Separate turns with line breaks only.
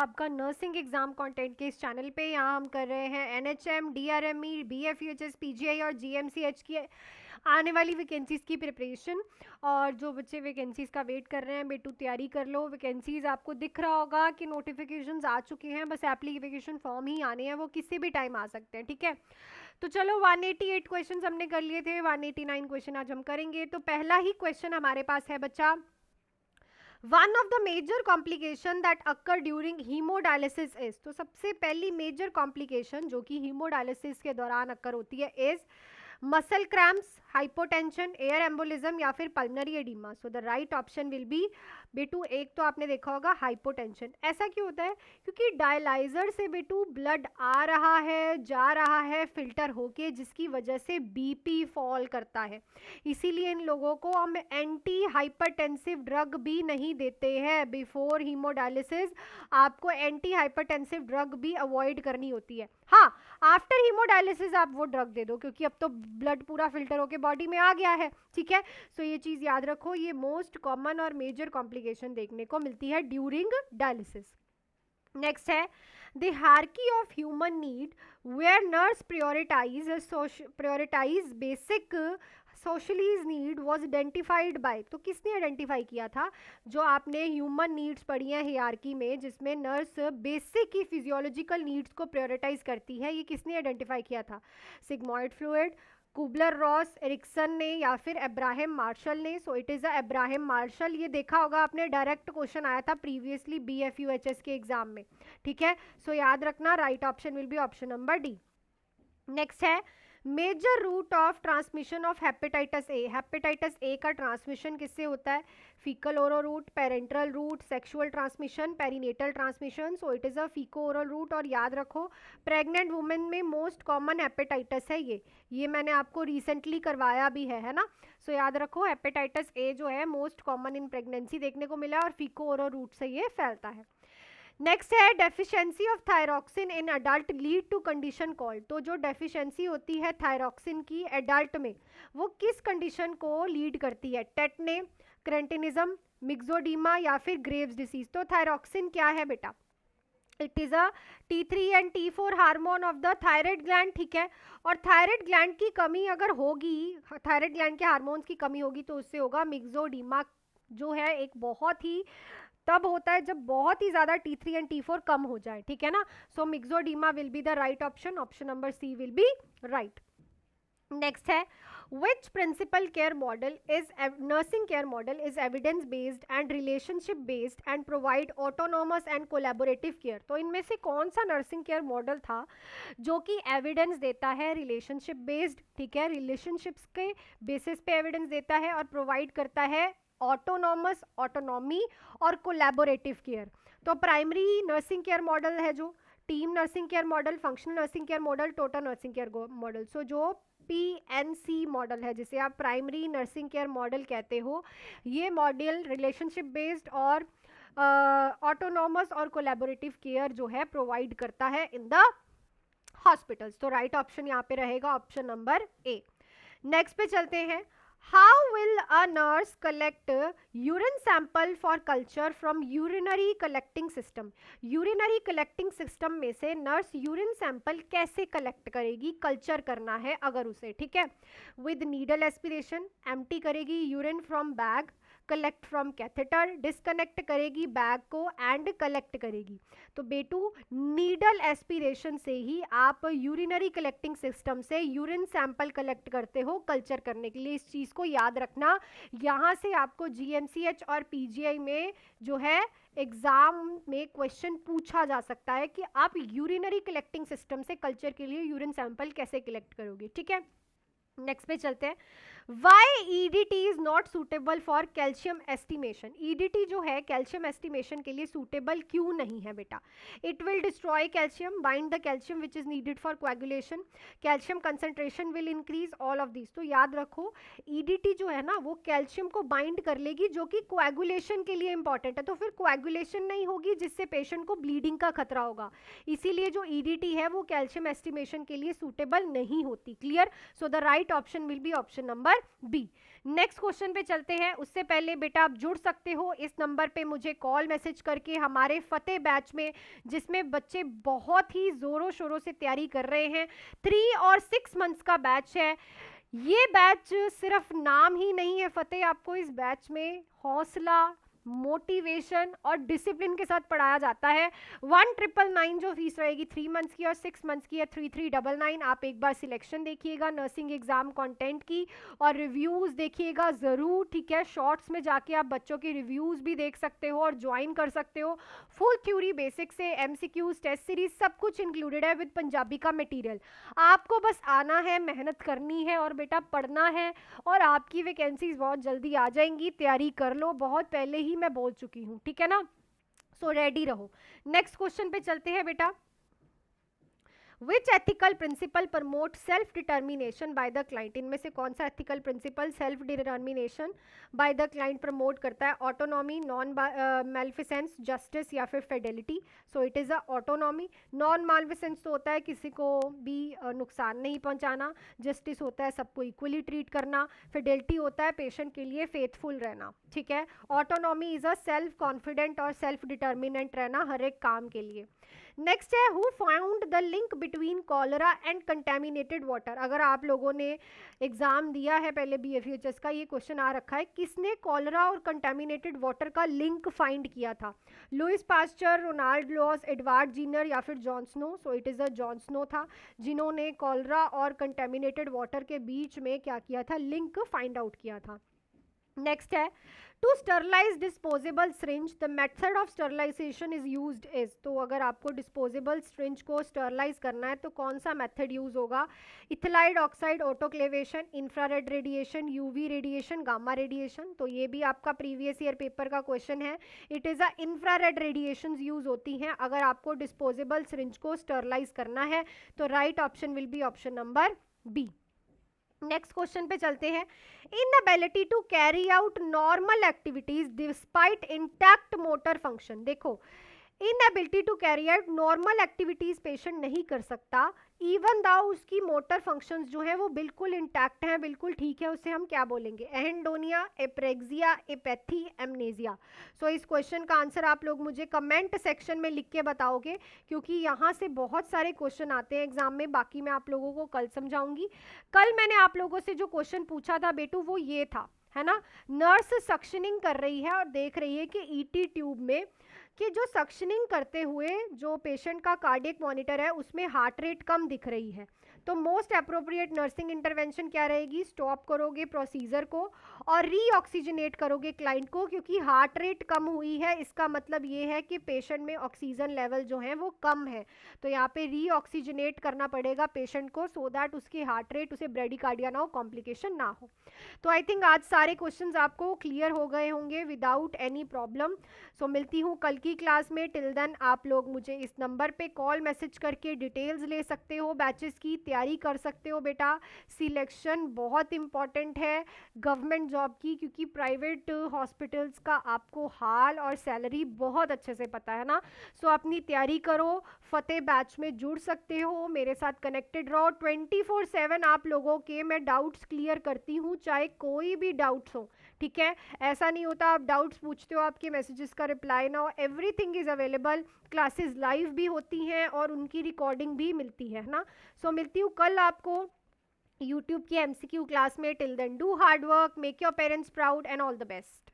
आपका nursing exam content के इस चैनल पे। यहाँ हम कर रहे हैं एनएचएम, डीआरएमई, बीएफयूएचएस, पीजीआई और जीएमसीएच की आने वाली वैकेंसीज़ की प्रिपरेशन। और जो बच्चे वैकेंसीज़ का वेट कर रहे हैं बेटू तैयारी कर लो। वैकेंसीज़ आपको दिख रहा होगा कि नोटिफिकेशंस आ चुके हैं, बस एप्लीकेशन फॉर्म ही आने हैं, वो किसी भी टाइम आ सकते हैं, ठीक है। तो चलो 188 क्वेश्चन हमने कर लिए थे, 189 क्वेश्चन आज हम करेंगे। तो पहला ही क्वेश्चन हमारे पास है बच्चा, one of the major complication that occur during haemodialysis is. तो सबसे पहली मेजर कॉम्प्लिकेशन जो कि हीमोडायलिसिस के दौरान अक्कर होती है is muscle cramps, hypotension, air embolism या फिर pulmonary oedema. So the right option will be B two, एक तो आपने देखा होगा हाइपोटेंशन। ऐसा क्यों होता है? क्योंकि डायलाइजर से बेटू ब्लड आ रहा है, जा रहा है फिल्टर होके, जिसकी वजह से बीपी फॉल करता है। इसीलिए इन लोगों को हम एंटी हाइपरटेंसिव ड्रग भी नहीं देते हैं बिफोर हीमोडायलिसिस। आपको एंटी हाइपरटेंसिव ड्रग भी अवॉइड करनी होती है। हाँ, आफ्टर हीमोडायलिसिस आप वो ड्रग दे दो, क्योंकि अब तो ब्लड पूरा फिल्टर होके बॉडी में आ गया है, ठीक है। सो ये चीज़ याद रखो, ये मोस्ट कॉमन और मेजर कॉम्प्लिकेशन देखने को मिलती है ड्यूरिंग डायलिसिस। नेक्स्ट है the hierarchy of human need where nurse prioritise basic सोशलीज नीड वॉज आइडेंटिफाइड बाय। तो किसने आइडेंटिफाई किया था? जो आपने ह्यूमन नीड्स पढ़ी हैं हियरार्की में, जिसमें नर्स बेसिक की फिजियोलॉजिकल नीड्स को प्रायोरिटाइज करती है, ये किसने आइडेंटिफाई किया था? Sigmund Freud, Kubler Ross, Erikson ने या फिर अब्राहम मार्शल ने। So it is Abraham Marshall. ये देखा होगा आपने, डायरेक्ट क्वेश्चन आया था प्रीवियसली बीएफयूएचएस के एग्जाम में, ठीक है। सो याद रखना, right option will be option number D. Next है major route of transmission of hepatitis A. Hepatitis A का ट्रांसमिशन किससे होता है? Faecal oral route, parental route, sexual transmission, perinatal transmission. So it is a faeco oral route. और याद रखो pregnant women में most common hepatitis है ये मैंने आपको रिसेंटली करवाया भी है ना। सो याद रखो हेपेटाइटिस ए जो है मोस्ट कॉमन इन प्रेगनेंसी देखने को मिला और फीको ओरल रूट से ये फैलता है। नेक्स्ट है deficiency of thyroxine in adult lead to condition called. तो जो डेफिशिएंसी होती है थायरॉक्सिन की एडल्ट में, वो किस कंडीशन को लीड करती है? टेटने, क्रेंटिनिज्म, मिक्सोडीमा या फिर ग्रेव्स डिसीज। तो थायरॉक्सिन क्या है बेटा? It is a T3 and T4 hormone of the thyroid gland, ठीक है। और थायराइड ग्लैंड की कमी अगर होगी, थायराइड ग्लैंड के हार्मोन्स की कमी होगी, तो उससे होगा मिक्सोडीमा, जो है एक बहुत ही तब होता है जब बहुत ही ज्यादा T3 एंड T4 कम हो जाए, ठीक है ना। So myxoedema will be the right option, option number C will be right. Next है which principal care model is nursing care model is evidence based and relationship based and provide autonomous and collaborative care। तो इनमें से कौन सा nursing care model था जो कि evidence देता है रिलेशनशिप बेस्ड, ठीक है, रिलेशनशिप्स के बेसिस पे एविडेंस देता है और प्रोवाइड करता है ऑटोनॉमस, ऑटोनॉमी और कोलैबोरेटिव केयर। तो प्राइमरी नर्सिंग केयर मॉडल है जो team nursing care model, functional nursing care model, total nursing care model. So जो PNC मॉडल है, जिसे आप प्राइमरी नर्सिंग केयर मॉडल कहते हो, ये मॉडल रिलेशनशिप बेस्ड और ऑटोनॉमस और कोलैबोरेटिव केयर जो है प्रोवाइड करता है इन द हॉस्पिटल्स। तो राइट ऑप्शन यहाँ पे रहेगा ऑप्शन नंबर ए। नेक्स्ट पे चलते हैं, how will a nurse collect urine sample for culture from urinary collecting system. Urinary collecting system में से नर्स यूरिन सैंपल कैसे कलेक्ट करेगी? कल्चर करना है अगर उसे, ठीक है। विद नीडल एस्पिरेशन, एम्प्टी करेगी urine from bag, collect from catheter, disconnect करेगी बैग को एंड कलेक्ट करेगी। तो बेटू नीडल एस्पिरेशन से ही आप यूरिनरी कलेक्टिंग सिस्टम से यूरिन सैंपल कलेक्ट करते हो कल्चर करने के लिए। इस चीज़ को याद रखना, यहाँ से आपको GMCH और PGI में जो है एग्जाम में क्वेश्चन पूछा जा सकता है कि आप यूरिनरी कलेक्टिंग सिस्टम से कल्चर के लिए यूरिन सैंपल कैसे कलेक्ट करोगे, ठीक है। नेक्स्ट पे चलते हैं, why EDT is not suitable for calcium estimation. EDT जो है कैल्शियम एस्टिमेशन के लिए सूटेबल क्यों नहीं है बेटा? It will destroy calcium, bind the calcium which is needed for coagulation, calcium concentration will increase, all of this. तो याद रखो EDT जो है ना वो कैल्शियम को बाइंड कर लेगी, जो कि कोएगुलेशन के लिए इंपॉर्टेंट है। तो फिर कोएगुलेशन नहीं होगी, जिससे पेशेंट को ब्लीडिंग का खतरा होगा। इसीलिए जो EDT है वो कैल्शियम एस्टिमेशन के लिए सूटेबल नहीं होती। Clear? So the right option will be option number number B. Next question पे चलते हैं, उससे पहले बेटा आप जुड़ सकते हो इस नंबर पे मुझे कॉल मैसेज करके हमारे फतेह बैच में, जिसमें बच्चे बहुत ही जोरों शोरों से तैयारी कर रहे हैं। 3 और 6 मंथ्स का बैच है। ये बैच सिर्फ नाम ही नहीं है फतेह, आपको इस बैच में हौसला, मोटिवेशन और डिसिप्लिन के साथ पढ़ाया जाता है। 1999 जो फीस रहेगी 3 मंथ्स की और 6 मंथ्स की है 3399। आप एक बार सिलेक्शन देखिएगा नर्सिंग एग्जाम कंटेंट की और रिव्यूज देखिएगा ज़रूर, ठीक है। शॉर्ट्स में जाके आप बच्चों के रिव्यूज भी देख सकते हो और ज्वाइन कर सकते हो। फुल थ्योरी बेसिक से MCQs, टेस्ट सीरीज सब कुछ इंक्लूडेड है विद पंजाबी का मटेरियल। आपको बस आना है, मेहनत करनी है और बेटा पढ़ना है और आपकी वैकेंसीज बहुत जल्दी आ जाएंगी। तैयारी कर लो, बहुत पहले ही मैं बोल चुकी हूँ, ठीक है ना। सो रेडी रहो। नेक्स्ट क्वेश्चन पे चलते हैं बेटा। Which ethical principle promote self determination by the client? इनमें से कौन सा ethical principle self determination by the client promote करता है? autonomy, non maleficence, justice या फिर fidelity? So it is a autonomy. non maleficence तो होता है किसी को भी नुकसान नहीं पहुंचाना, justice होता है सबको equally treat करना, fidelity होता है पेशेंट के लिए faithful रहना, ठीक है। autonomy is a self confident और self determinant रहना हर एक काम के लिए। नेक्स्ट है who found the link between cholera and contaminated water. अगर आप लोगों ने एग्जाम दिया है पहले BFHS का, ये क्वेश्चन आ रखा है, किसने कॉलरा और कंटेमिनेटेड वाटर का लिंक फाइंड किया था? Louis Pasteur, Ronald Ross, Edward Jenner या फिर John Snow? So it is a John Snow था जिन्होंने कॉलरा और कंटेमिनेटेड वाटर के बीच में क्या किया था, लिंक फाइंड आउट किया था। नेक्स्ट है to sterilise disposable syringe the method of sterilisation is used is. तो अगर आपको डिस्पोजेबल सिरिंज को स्टरलाइज करना है तो कौन सा मेथड यूज होगा? Ethylene oxide, autoclavation, infrared radiation, UV radiation, gamma radiation? तो ये भी आपका प्रीवियस ईयर पेपर का क्वेश्चन है। It is a infrared radiation use होती हैं अगर आपको डिस्पोजेबल सिरिंज को स्टरलाइज करना है। तो right option will be option number B. Next question पे चलते हैं। Inability to carry out normal activities despite intact motor function. देखो inability to carry out normal activities patient नहीं कर सकता इवन दाउ उसकी मोटर फंक्शंस जो है वो बिल्कुल इंटैक्ट हैं, बिल्कुल ठीक है, उसे हम क्या बोलेंगे? एहेंडोनिया, एप्रेक्सिया, एपैथी, एमनेजिया। सो इस क्वेश्चन का आंसर आप लोग मुझे कमेंट सेक्शन में लिख के बताओगे क्योंकि यहाँ से बहुत सारे क्वेश्चन आते हैं एग्जाम में। बाकी मैं आप लोगों को कल समझाऊंगी। कल मैंने आप लोगों से जो क्वेश्चन पूछा था बेटू वो ये था, है ना, नर्स सक्शनिंग कर रही है और देख रही है कि ET ट्यूब में कि जो सक्शनिंग करते हुए जो पेशेंट का कार्डियक मॉनिटर है उसमें हार्ट रेट कम दिख रही है। तो मोस्ट अप्रोप्रिएट नर्सिंग इंटरवेंशन क्या रहेगी? स्टॉप करोगे प्रोसीजर को और रीऑक्सीजनेट करोगे क्लाइंट को, क्योंकि हार्ट रेट कम हुई है इसका मतलब ये है कि पेशेंट में ऑक्सीजन लेवल जो है वो कम है। तो यहाँ पे रीऑक्सीजनेट करना पड़ेगा पेशेंट को सो दैट उसकी हार्ट रेट, उसे ब्रेडिकार्डिया ना हो, कॉम्प्लिकेशन ना हो। तो आई थिंक आज सारे क्वेश्चंस आपको क्लियर हो गए होंगे विदाउट एनी प्रॉब्लम। सो मिलती हूँ कल की क्लास में। टिल देन आप लोग मुझे इस नंबर पे कॉल मैसेज करके डिटेल्स ले सकते हो, बैचेस की तैयारी कर सकते हो। बेटा सिलेक्शन बहुत इंपॉर्टेंट है गवर्नमेंट जॉब की, क्योंकि प्राइवेट हॉस्पिटल्स का आपको हाल और सैलरी बहुत अच्छे से पता है ना। सो अपनी तैयारी करो, फतेह बैच में जुड़ सकते हो, मेरे साथ कनेक्टेड रहो। 24/7 आप लोगों के मैं डाउट्स क्लियर करती हूँ, चाहे कोई भी डाउट्स हो, ठीक है। ऐसा नहीं होता आप डाउट्स पूछते हो आपके मैसेजेस का रिप्लाई ना हो। Everything is available. Classes live भी होती हैं और उनकी रिकॉर्डिंग भी मिलती है ना। सो मिलती हूँ कल आपको YouTube की MCQ क्लास में। Till then do hard work, make your parents proud and all the best.